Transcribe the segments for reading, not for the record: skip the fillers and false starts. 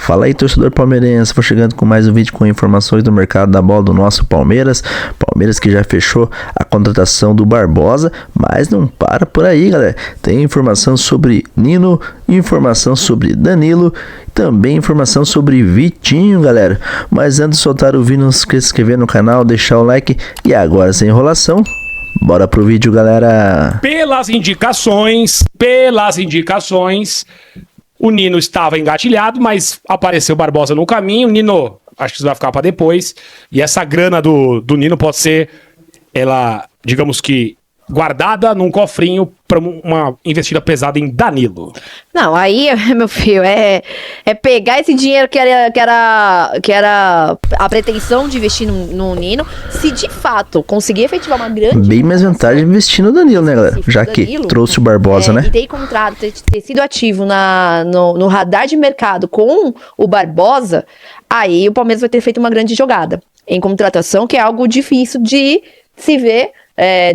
Fala aí, torcedor palmeirense, vou chegando com mais um vídeo com informações do mercado da bola do nosso Palmeiras. Palmeiras que já fechou a contratação do Barbosa, mas não para por aí, galera. Tem informação sobre Nino, informação sobre Danilo, também informação sobre Vitinho, galera. Mas antes de soltar o vídeo, não se esqueça de se inscrever no canal, deixar o like e agora sem enrolação, bora pro vídeo, galera. Pelas indicações, o Nino estava engatilhado, mas apareceu o Barbosa no caminho. Nino, acho que isso vai ficar para depois. E essa grana do Nino pode ser, ela, digamos que, guardada num cofrinho para uma investida pesada em Danilo. Não, aí, meu filho, é pegar esse dinheiro que era a pretensão de investir no Nino, se de fato conseguir efetivar uma grande... Bem mais vantagem investir no Danilo, né, galera? Já que trouxe o Barbosa, né? E ter contrato, ter sido ativo no radar de mercado com o Barbosa, aí o Palmeiras vai ter feito uma grande jogada em contratação, que é algo difícil de se ver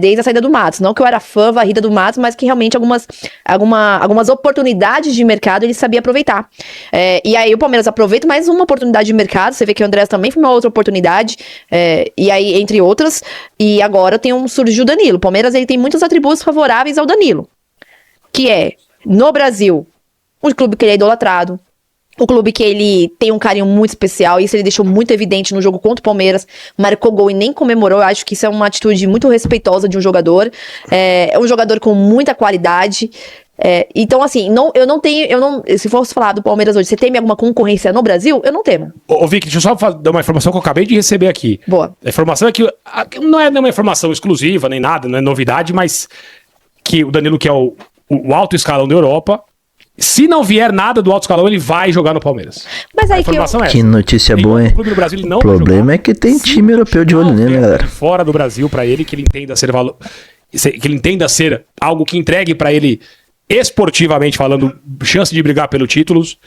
desde a saída do Matos. Não que eu era fã varrida do Matos, mas que realmente algumas oportunidades de mercado ele sabia aproveitar. E aí o Palmeiras aproveita mais uma oportunidade de mercado. Você vê que o Andrés também foi uma outra oportunidade, e aí entre outras, e agora surgiu o Danilo. O Palmeiras ele tem muitos atributos favoráveis ao Danilo, que é, no Brasil, um clube que ele é idolatrado, o clube que ele tem um carinho muito especial, isso ele deixou muito evidente no jogo contra o Palmeiras, marcou gol e nem comemorou. Eu acho que isso é uma atitude muito respeitosa de um jogador, é um jogador com muita qualidade, então assim, se fosse falar do Palmeiras hoje, você teme alguma concorrência no Brasil? Eu não temo. Ô Vic, deixa eu só dar uma informação que eu acabei de receber aqui. Boa. A informação é que, não é uma informação exclusiva, nem nada, não é novidade, mas que o Danilo, que é o alto escalão da Europa, se não vier nada do alto escalão, ele vai jogar no Palmeiras. Mas aí que notícia boa, hein? O problema é que tem time europeu de olho nele, né, galera? Fora do Brasil, pra ele, que ele entenda ser algo que entregue pra ele, esportivamente falando, chance de brigar por títulos,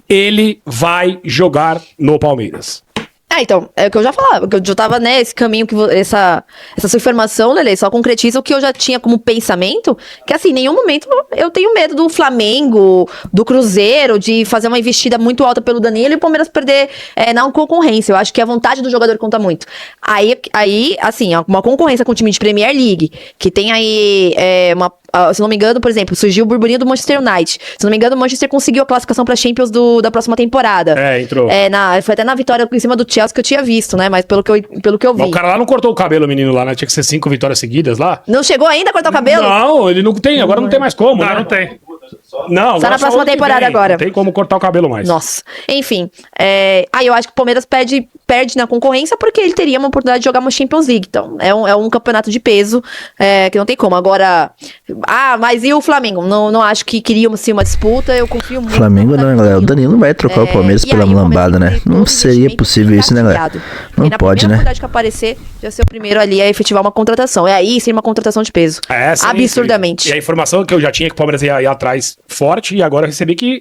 ele vai jogar no Palmeiras. Então, é o que eu já falava, que eu já tava, esse caminho, essa sua informação, Lele, só concretiza o que eu já tinha como pensamento, que assim, em nenhum momento eu tenho medo do Flamengo, do Cruzeiro, de fazer uma investida muito alta pelo Danilo e o Palmeiras perder na concorrência. Eu acho que a vontade do jogador conta muito. Aí assim, uma concorrência com o time de Premier League, que tem aí se não me engano, por exemplo, surgiu o burburinho do Manchester United. Se não me engano, o Manchester conseguiu a classificação pra Champions da próxima temporada. Entrou. Foi até na vitória em cima do Chelsea que eu tinha visto, né? Mas pelo que eu vi. Mas o cara lá não cortou o cabelo, o menino lá, né? Tinha que ser 5 vitórias seguidas lá. Não chegou ainda a cortar o cabelo? Não, ele não tem, agora não tem mais como, né? Não tem. Não, só na próxima temporada agora. Não tem como cortar o cabelo mais. Nossa. Enfim. Aí eu acho que o Palmeiras perde na concorrência porque ele teria uma oportunidade de jogar uma Champions League. Então, é um campeonato de peso que não tem como. Agora, mas e o Flamengo? Não acho que queriam sim uma disputa. Eu confio muito. Flamengo não, galera. O Danilo vai trocar o Palmeiras pela lambada, né? Não seria possível isso, né, galera? Não pode, né? A oportunidade que aparecer, já ser o primeiro ali a efetivar uma contratação. Aí seria uma contratação de peso. Sim, absurdamente. E a informação que eu já tinha que o Palmeiras ia atrás forte, e agora eu recebi que,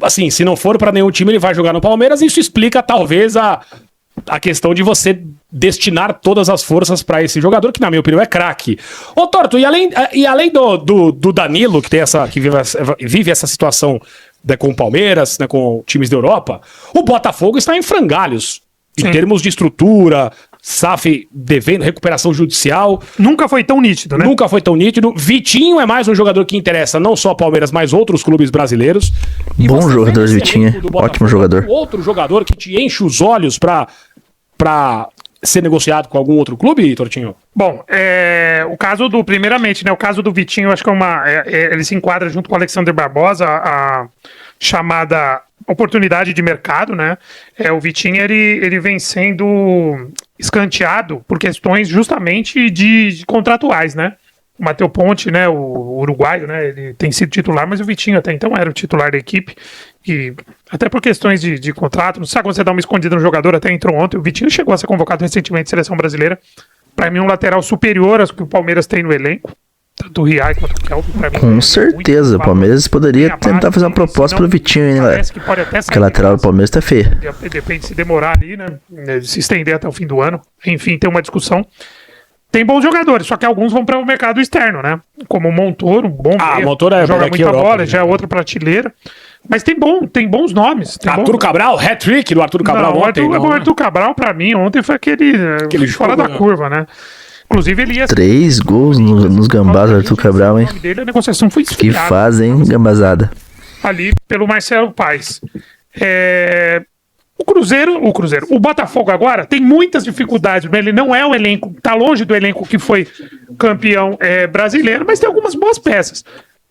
assim, se não for pra nenhum time, ele vai jogar no Palmeiras. Isso explica, talvez, a questão de você destinar todas as forças pra esse jogador, que, na minha opinião, é craque. Ô, Torto, e além do Danilo, que vive essa situação, né, com o Palmeiras, né, com times da Europa, o Botafogo está em frangalhos. Em termos de estrutura, SAF devendo, recuperação judicial. Nunca foi tão nítido, né? Nunca foi tão nítido. Vitinho é mais um jogador que interessa não só Palmeiras, mas outros clubes brasileiros. E bom jogador, Vitinho. Ótimo jogador. Outro jogador que te enche os olhos pra ser negociado com algum outro clube, Tortinho? Bom, o caso primeiramente, né? O caso do Vitinho, acho que ele se enquadra junto com o Alexander Barbosa, a chamada oportunidade de mercado, né? O Vitinho, ele vem sendo escanteado por questões justamente de contratuais, né? O Matheus Ponte, né, o uruguaio, né, ele tem sido titular, mas o Vitinho até então era o titular da equipe, e até por questões de contrato, não sabe quando você dá uma escondida no jogador, até entrou ontem, o Vitinho chegou a ser convocado recentemente à seleção brasileira, para mim um lateral superior ao que o Palmeiras tem no elenco, tanto o Riai quanto o Kelvin. Com certeza, o Palmeiras poderia tentar fazer uma proposta pro Vitinho, hein, galera, porque a lateral do Palmeiras tá feia. Depende se demorar ali, né, se estender até o fim do ano, enfim, tem uma discussão. Tem bons jogadores, só que alguns vão para o mercado externo, né? Como o Montoro, um bom meia, Montoro joga muita bola, já é outra prateleira. Mas tem bons nomes. Arthur Cabral, hat-trick do Arthur Cabral ontem. O Arthur Cabral, pra mim, ontem foi aquele fora da curva, né? Inclusive, ele ia... 3 gols nos gambás do Arthur Cabral, hein? O nome dele, a negociação foi Que esfriada. fase, hein, gambazada. Ali pelo Marcelo Paes. O Botafogo agora tem muitas dificuldades, ele não é o elenco, tá longe do elenco que foi campeão brasileiro, mas tem algumas boas peças.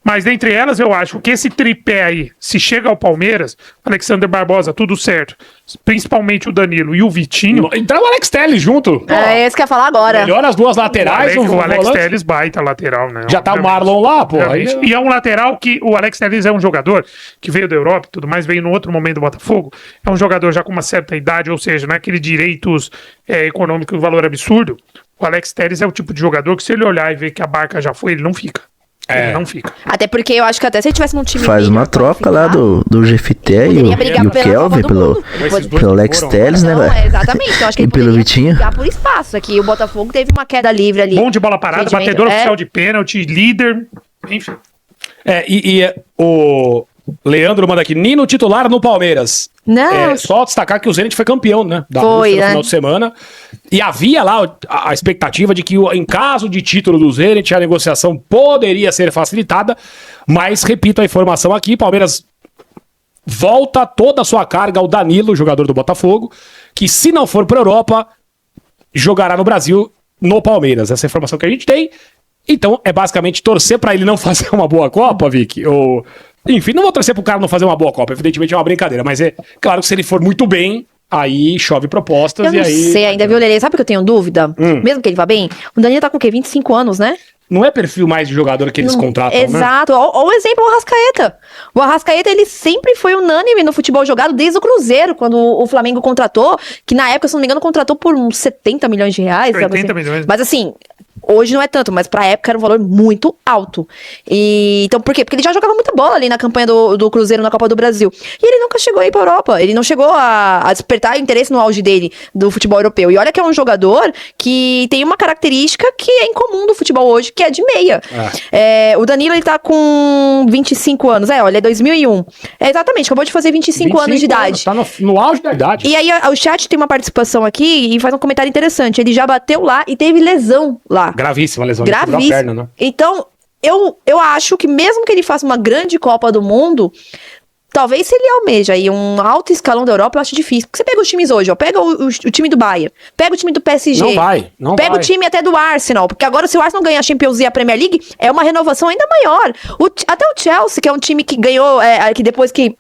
Mas dentre elas, eu acho que esse tripé aí, se chega ao Palmeiras, Alexander Barbosa, tudo certo, principalmente o Danilo e o Vitinho. Então o Alex Telles junto. É isso que eu ia falar agora. Melhora as duas laterais. O Alex Telles baita lateral, né? Já tá o Marlon lá, pô. E é um lateral que o Alex Telles é um jogador que veio da Europa e tudo mais, veio no outro momento do Botafogo. É um jogador já com uma certa idade, ou seja, não é aquele direitos econômicos, valor absurdo. O Alex Telles é o tipo de jogador que, se ele olhar e ver que a barca já foi, ele não fica. Ele não fica. Até porque eu acho que até se ele tivesse num time Faz uma melhor troca lá do GFT e o Kelvin pelo Alex Telles, né, Não, velho? exatamente. Eu acho que E ele pelo poderia Vitinho. brigar por espaço aqui. O Botafogo teve uma queda livre ali. Bom de bola parada, Rendimento, batedor oficial de pênalti, líder, enfim. O Leandro manda aqui, Nino titular no Palmeiras. Não. Só destacar que o Zenit foi campeão, né? Da Foi, Rússia no né? final de semana. E havia lá a expectativa de que, em caso de título do Zenit, a negociação poderia ser facilitada. Mas, repito a informação aqui, Palmeiras volta toda a sua carga ao Danilo, jogador do Botafogo, que, se não for para a Europa, jogará no Brasil, no Palmeiras. Essa é a informação que a gente tem. Então, é basicamente torcer para ele não fazer uma boa Copa, Vic, Enfim, não vou torcer pro cara não fazer uma boa Copa, evidentemente é uma brincadeira, mas é claro que se ele for muito bem, aí chove propostas Eu e não aí... sei ainda, viu, Lelê? Sabe o que eu tenho dúvida? Mesmo que ele vá bem, o Danilo tá com o quê? 25 anos, né? Não é perfil mais de jogador que eles contratam, né? Exato. Olha o exemplo do Arrascaeta. O Arrascaeta, ele sempre foi unânime no futebol jogado desde o Cruzeiro, quando o Flamengo contratou, que na época, se não me engano, contratou por uns 70 milhões de reais. 80 assim. milhões. Mas assim, hoje não é tanto, mas pra época era um valor muito alto. Então, por quê? Porque ele já jogava muita bola ali na campanha do Cruzeiro na Copa do Brasil. E ele nunca chegou aí pra Europa. Ele não chegou a despertar interesse no auge dele do futebol europeu. E olha que é um jogador que tem uma característica que é incomum do futebol hoje, que é de meia. O Danilo, ele tá com 25 anos. Olha, é 2001. Exatamente, acabou de fazer 25 anos de idade. Tá no auge da idade. E aí o chat tem uma participação aqui e faz um comentário interessante. Ele já bateu lá e teve lesão lá. Gravíssima lesão Gravíssima. da perna, né? Então, eu acho que mesmo que ele faça uma grande Copa do Mundo, talvez se ele almeja aí um alto escalão da Europa, eu acho difícil. Porque você pega os times hoje, ó, pega o time do Bayern, pega o time do PSG. Não pega vai. o time até do Arsenal, porque agora se o Arsenal ganhar a Champions e a Premier League, é uma renovação ainda maior. Até o Chelsea, que é um time que ganhou, que depois que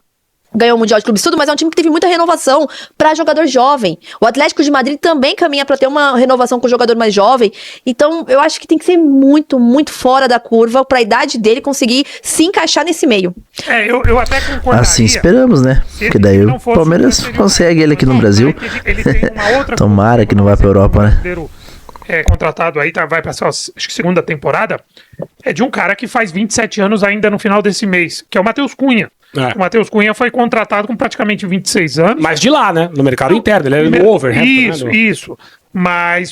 ganhou o Mundial de Clubes tudo, mas é um time que teve muita renovação para jogador jovem. O Atlético de Madrid também caminha para ter uma renovação com o jogador mais jovem. Então, eu acho que tem que ser muito, muito fora da curva para a idade dele conseguir se encaixar nesse meio. Eu até concordaria. Assim esperamos, né? Porque daí o Palmeiras consegue ele aqui no Brasil. Ele tem uma outra Tomara que não vá pra Europa, né? Contratado aí, vai pra sua, acho que segunda temporada, é de um cara que faz 27 anos ainda no final desse mês, que é o Matheus Cunha. O Matheus Cunha foi contratado com praticamente 26 anos. Mas de lá, né? No mercado interno, ele é no Overhampton. Isso. Mas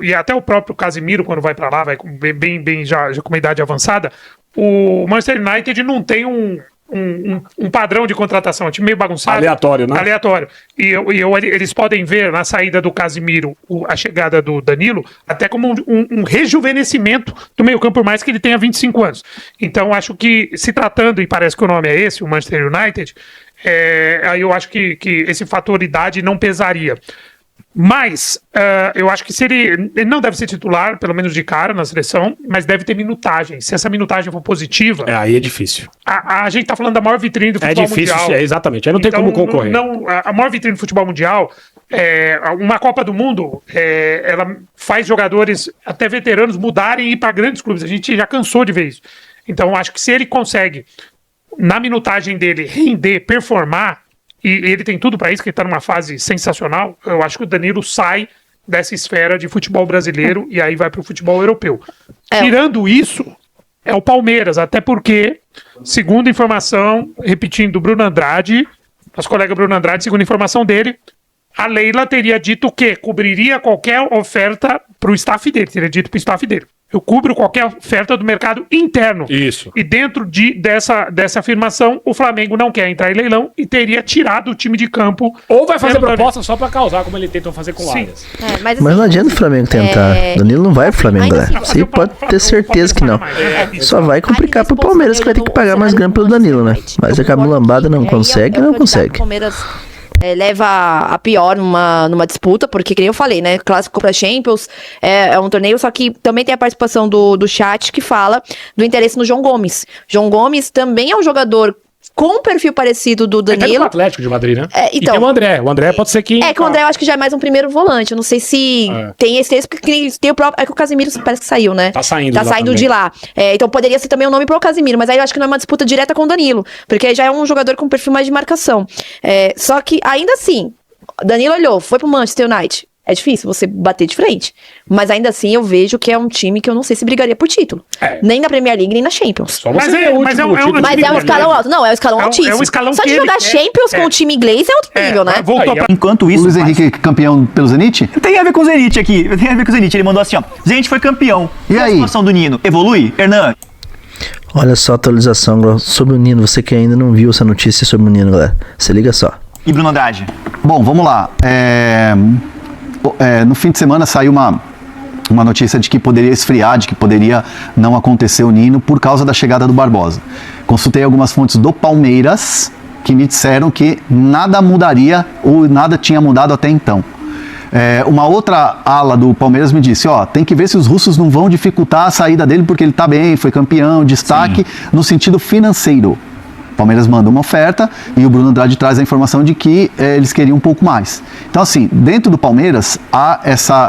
e até o próprio Casemiro, quando vai pra lá, vai bem já com uma idade avançada, o Manchester United não tem um padrão de contratação, um time meio bagunçado. Aleatório, né? Aleatório. Eles podem ver na saída do Casemiro a chegada do Danilo até como um rejuvenescimento do meio-campo, por mais que ele tenha 25 anos. Então, acho que, se tratando, e parece que o nome é esse, o Manchester United, aí eu acho que esse fator idade não pesaria. Mas eu acho que se ele não deve ser titular, pelo menos de cara, na seleção, mas deve ter minutagem. Se essa minutagem for positiva... aí é difícil. A gente tá falando da maior vitrine do futebol mundial. É difícil, exatamente. Aí não tem como concorrer. A maior vitrine do futebol mundial, uma Copa do Mundo, ela faz jogadores, até veteranos, mudarem e ir para grandes clubes. A gente já cansou de ver isso. Então, acho que se ele consegue, na minutagem dele, render, performar, e ele tem tudo para isso, que ele tá numa fase sensacional, eu acho que o Danilo sai dessa esfera de futebol brasileiro e aí vai pro futebol europeu. Tirando isso, é o Palmeiras, até porque, segundo informação, repetindo, do Bruno Andrade, nosso colega Bruno Andrade, segundo informação dele, a Leila teria dito que cobriria qualquer oferta pro staff dele, teria dito pro staff dele. Eu cubro qualquer oferta do mercado interno. Isso. E dentro dessa afirmação, o Flamengo não quer entrar em leilão e teria tirado o time de campo. Ou vai fazer pelo proposta só pra causar, como ele tentou fazer com o Sim. Arias. Mas Mas não adianta o Flamengo tentar. Danilo não vai pro Flamengo, ainda galera. assim, Você pode ter certeza que não. Só vai complicar pro Palmeiras, que vai ter que pagar mais grana pelo Danilo, né? Mas a Cabo Lambada não consegue, não consegue. O Palmeiras leva a pior numa disputa, porque, como eu falei, né? Clássico pra Champions é um torneio, só que também tem a participação do chat que fala do interesse no João Gomes. João Gomes também é um jogador com um perfil parecido do Ele tá Danilo. no Atlético de Madrid, né? Então, e tem o André. O André pode ser que... Que o André eu acho que já é mais um primeiro volante. Eu não sei se tem esse texto, porque tem o próprio. É que o Casemiro parece que saiu, né? Tá saindo Tá lá saindo também. de lá. Então poderia ser também um nome pro Casemiro, mas aí eu acho que não é uma disputa direta com o Danilo. Porque já é um jogador com perfil mais de marcação. Só que, ainda assim, Danilo olhou, foi pro Manchester United. É difícil você bater de frente. Mas ainda assim eu vejo que é um time que eu não sei se brigaria por título. Nem na Premier League, nem na Champions. Só você Mas ver o mas último título Mas é um do escalão alto. Não, é um escalão altíssimo. um escalão Só de que jogar ele Champions com o time inglês é outro nível, né? Voltou pra... Enquanto O isso, Luiz Henrique campeão pelo Zenit? tem a ver com o Zenit aqui. Tem a ver com o Zenit. Ele mandou assim, ó. Zenit foi campeão. E a aí? situação do Nino evolui? Hernan, Olha só a atualização sobre o Nino. Você que ainda não viu essa notícia sobre o Nino, galera. Se liga só. e Bruno Andrade? Bom, vamos lá. No fim de semana saiu uma notícia de que poderia esfriar, de que poderia não acontecer o Nino por causa da chegada do Barbosa. Consultei algumas fontes do Palmeiras que me disseram que nada mudaria ou nada tinha mudado até então. Uma outra ala do Palmeiras me disse, tem que ver se os russos não vão dificultar a saída dele porque ele tá bem, foi campeão, destaque no sentido financeiro. O Palmeiras manda uma oferta e o Bruno Andrade traz a informação de que eles queriam um pouco mais. Então, assim, dentro do Palmeiras há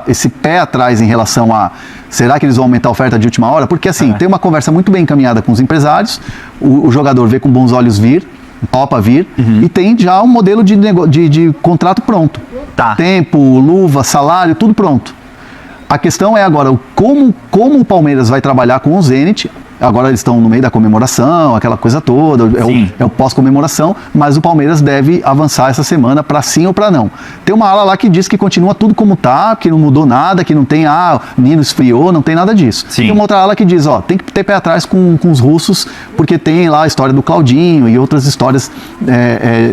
esse pé atrás em relação a será que eles vão aumentar a oferta de última hora? Porque, assim, tem uma conversa muito bem encaminhada com os empresários, o jogador vê com bons olhos vir, topa vir, e tem já um modelo de contrato pronto. Tá. Tempo, luva, salário, tudo pronto. A questão é agora como o Palmeiras vai trabalhar com o Zenit. Agora eles estão no meio da comemoração, aquela coisa toda, é o pós-comemoração, mas o Palmeiras deve avançar essa semana para sim ou para não. Tem uma ala lá que diz que continua tudo como tá, que não mudou nada, que não tem, Nino esfriou, não tem nada disso. Sim. Tem uma outra ala que diz, tem que ter pé atrás com os russos, porque tem lá a história do Claudinho e outras histórias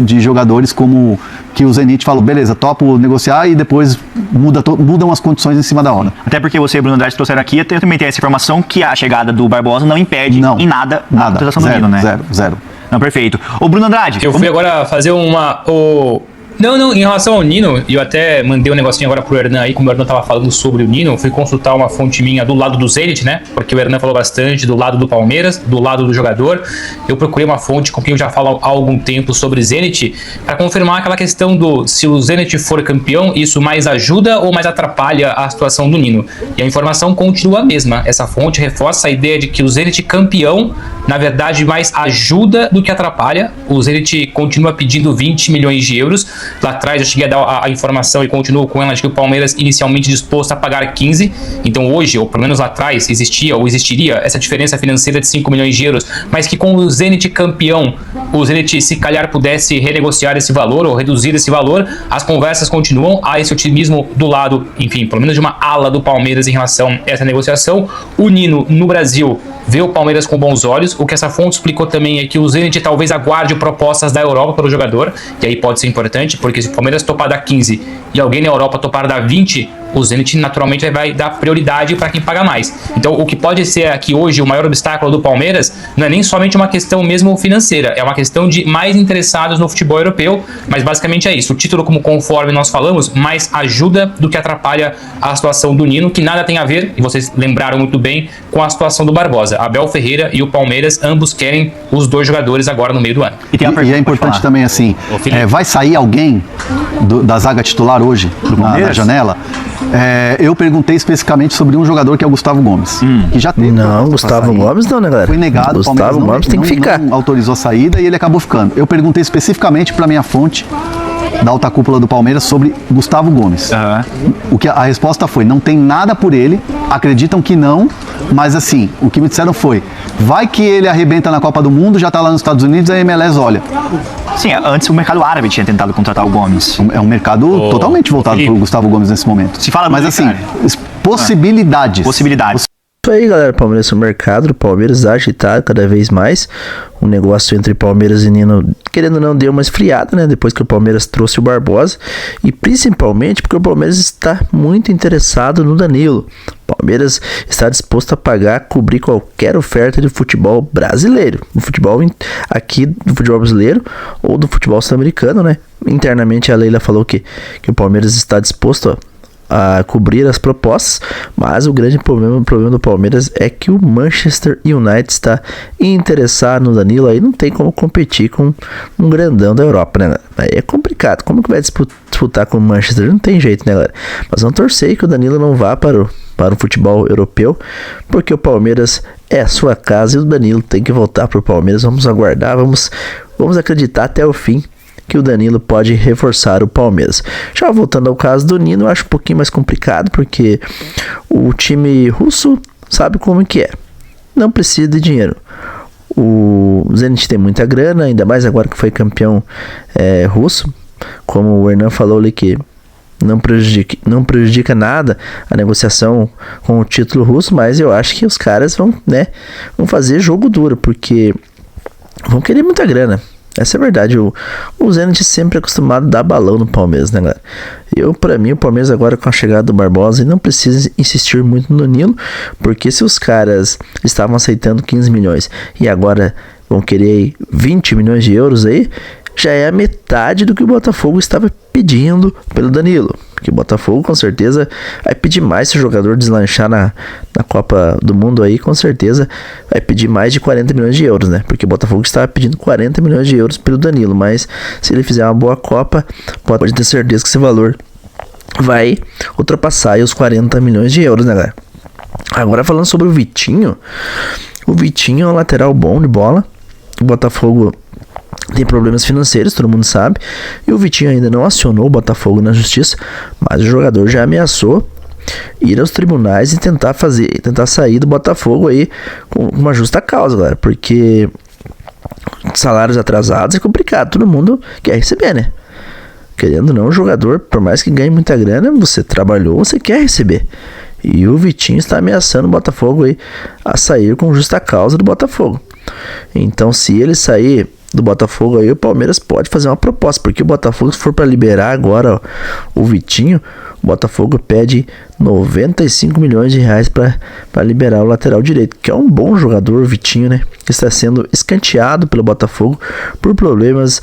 de jogadores como que o Zenit falou, beleza, topo negociar e depois mudam as condições em cima da hora. Até porque você e o Bruno Andrade trouxeram aqui, eu também tenho essa informação que a chegada do Barbosa não impede em nada a atualização do Nino, né? Zero. Não, perfeito. Ô, Bruno Andrade. Eu fui agora fazer Não, em relação ao Nino, eu até mandei um negocinho agora pro Hernan aí, como o Hernan tava falando sobre o Nino, fui consultar uma fonte minha do lado do Zenit, né? Porque o Hernan falou bastante do lado do Palmeiras, do lado do jogador. Eu procurei uma fonte com quem eu já falo há algum tempo sobre Zenit, para confirmar aquela questão se o Zenit for campeão, isso mais ajuda ou mais atrapalha a situação do Nino. E a informação continua a mesma. Essa fonte reforça a ideia de que o Zenit campeão, na verdade, mais ajuda do que atrapalha. O Zenit continua pedindo 20 milhões de euros. Lá atrás eu cheguei a dar a informação e continuo com ela de que o Palmeiras inicialmente disposto a pagar 15. Então hoje, ou pelo menos lá atrás, existiria essa diferença financeira de 5 milhões de euros, mas que com o Zenit campeão, o Zenit se calhar pudesse renegociar esse valor ou reduzir esse valor. As conversas continuam, há esse otimismo do lado, enfim, pelo menos de uma ala do Palmeiras em relação a essa negociação. O Nino, no Brasil, vê o Palmeiras com bons olhos. O que essa fonte explicou também é que o Zenit talvez aguarde propostas da Europa para o jogador, e aí pode ser importante, porque se o Palmeiras topar dar 15 e alguém na Europa topar dar 20, o Zenit naturalmente vai dar prioridade para quem paga mais. Então o que pode ser aqui hoje o maior obstáculo do Palmeiras não é nem somente uma questão mesmo financeira, é uma questão de mais interessados no futebol europeu, mas basicamente é isso. O título, como conforme nós falamos, mais ajuda do que atrapalha a situação do Nino, que nada tem a ver, e vocês lembraram muito bem, com a situação do Barbosa. Abel Ferreira e o Palmeiras ambos querem os dois jogadores agora no meio do ano. E é importante também assim, vai sair alguém da zaga titular hoje, na janela? Eu perguntei especificamente sobre um jogador que é o Gustavo Gomes, que já teve. Não, Gustavo Gomes não, né, galera? Foi negado, o Palmeiras Gustavo Gomes tem que ficar. não autorizou a saída e ele acabou ficando. Eu perguntei especificamente para minha fonte da alta cúpula do Palmeiras sobre Gustavo Gomes. A resposta foi, não tem nada por ele, acreditam que não, mas assim, o que me disseram foi, vai que ele arrebenta na Copa do Mundo, já tá lá nos Estados Unidos, a MLS olha. Sim, antes o mercado árabe tinha tentado contratar o Gomes. É um mercado totalmente voltado para o Gustavo Gomes nesse momento. Se fala mas muito, assim, cara. possibilidades. Possibilidades. Isso aí, galera. Palmeiras no mercado, o Palmeiras agitado cada vez mais. O negócio entre Palmeiras e Nino, querendo ou não, deu uma esfriada, né? Depois que o Palmeiras trouxe o Barbosa. E principalmente porque o Palmeiras está muito interessado no Danilo. O Palmeiras está disposto a pagar, cobrir qualquer oferta de futebol brasileiro. Do futebol aqui, do futebol brasileiro ou do futebol sul-americano, né? Internamente a Leila falou que o Palmeiras está disposto a cobrir as propostas, mas o grande problema do Palmeiras é que o Manchester United está interessado no Danilo. Aí não tem como competir com um grandão da Europa, né? Aí é complicado. Como que vai disputar com o Manchester? Não tem jeito, né, galera? Mas vamos torcer que o Danilo não vá para o futebol europeu, porque o Palmeiras é a sua casa e o Danilo tem que voltar para o Palmeiras. Vamos aguardar, vamos acreditar até o fim que o Danilo pode reforçar o Palmeiras. Já voltando ao caso do Nino, eu acho um pouquinho mais complicado, porque o time russo sabe como que é. Não precisa de dinheiro. O Zenit tem muita grana, ainda mais agora que foi campeão russo. Como o Hernan falou ali, que não prejudica nada a negociação com o título russo, mas eu acho que os caras vão fazer jogo duro, porque vão querer muita grana. Essa é a verdade. O Zenit sempre é acostumado a dar balão no Palmeiras, né, galera? Pra mim, o Palmeiras agora com a chegada do Barbosa não precisa insistir muito no Nilo, porque se os caras estavam aceitando 15 milhões e agora vão querer 20 milhões de euros aí, já é a metade do que o Botafogo estava pedindo pelo Danilo. Que o Botafogo com certeza vai pedir mais se o jogador deslanchar na Copa do Mundo aí, com certeza vai pedir mais de 40 milhões de euros, né? Porque o Botafogo estava pedindo 40 milhões de euros pelo Danilo, mas se ele fizer uma boa Copa, pode ter certeza que esse valor vai ultrapassar aí os 40 milhões de euros, né, galera? Agora falando sobre o Vitinho é um lateral bom de bola. O Botafogo tem problemas financeiros, todo mundo sabe, e o Vitinho ainda não acionou o Botafogo na justiça, mas o jogador já ameaçou ir aos tribunais e tentar sair do Botafogo aí com uma justa causa, galera, porque salários atrasados é complicado, todo mundo quer receber, né? Querendo ou não, o jogador, por mais que ganhe muita grana, você trabalhou, você quer receber. E o Vitinho está ameaçando o Botafogo aí a sair com justa causa do Botafogo. Então, se ele sair do Botafogo aí, o Palmeiras pode fazer uma proposta, porque o Botafogo, se for para liberar agora o Vitinho, o Botafogo pede 95 milhões de reais para liberar o lateral direito, que é um bom jogador, o Vitinho, né? Que está sendo escanteado pelo Botafogo por problemas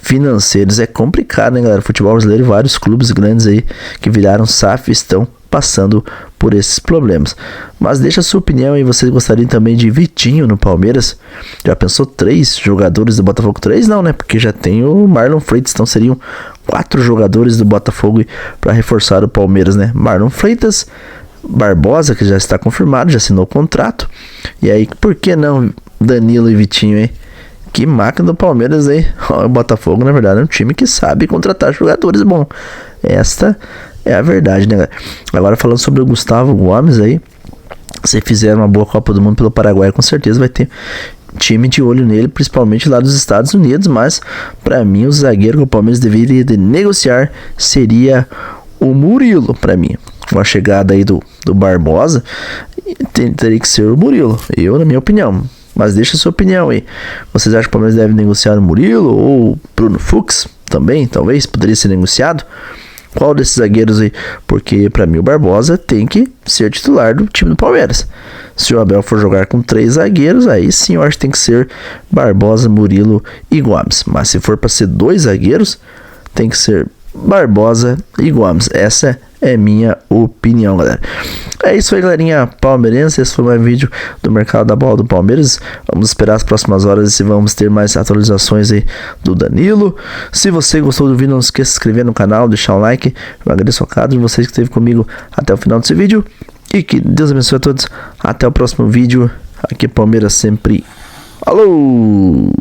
financeiros. É complicado, né, galera? Futebol brasileiro, vários clubes grandes aí que viraram SAF estão passando por esses problemas. Mas deixa a sua opinião aí, vocês gostariam também de Vitinho no Palmeiras? Já pensou 3 jogadores do Botafogo? 3 não, né? Porque já tem o Marlon Freitas, então seriam 4 jogadores do Botafogo para reforçar o Palmeiras, né? Marlon Freitas, Barbosa, que já está confirmado, já assinou o contrato. E aí, por que não Danilo e Vitinho, hein? Que máquina do Palmeiras aí. O Botafogo, na verdade, é um time que sabe contratar jogadores bom. Esta é a verdade, né, galera? Agora falando sobre o Gustavo Gomes aí, se fizer uma boa Copa do Mundo pelo Paraguai, com certeza vai ter time de olho nele, principalmente lá dos Estados Unidos. Mas para mim o zagueiro que o Palmeiras deveria negociar seria o Murilo. Para mim, com a chegada aí do Barbosa, teria que ser o Murilo, na minha opinião. Mas deixa a sua opinião aí. Vocês acham que o Palmeiras deve negociar o Murilo ou o Bruno Fux também? Talvez poderia ser negociado. Qual desses zagueiros aí? Porque pra mim o Barbosa tem que ser titular do time do Palmeiras. Se o Abel for jogar com 3 zagueiros, aí sim eu acho que tem que ser Barbosa, Murilo e Gomes. Mas se for pra ser 2 zagueiros, tem que ser Barbosa e Gomes. Essa é minha opinião, galera. É isso aí, galerinha palmeirense. Esse foi mais um vídeo do mercado da bola do Palmeiras. Vamos esperar as próximas horas e se vamos ter mais atualizações aí do Danilo. Se você gostou do vídeo, não esqueça de se inscrever no canal, deixar um like. Eu agradeço a cada um de vocês que esteve comigo até o final desse vídeo. E que Deus abençoe a todos. Até o próximo vídeo. Aqui é Palmeiras sempre. Alô!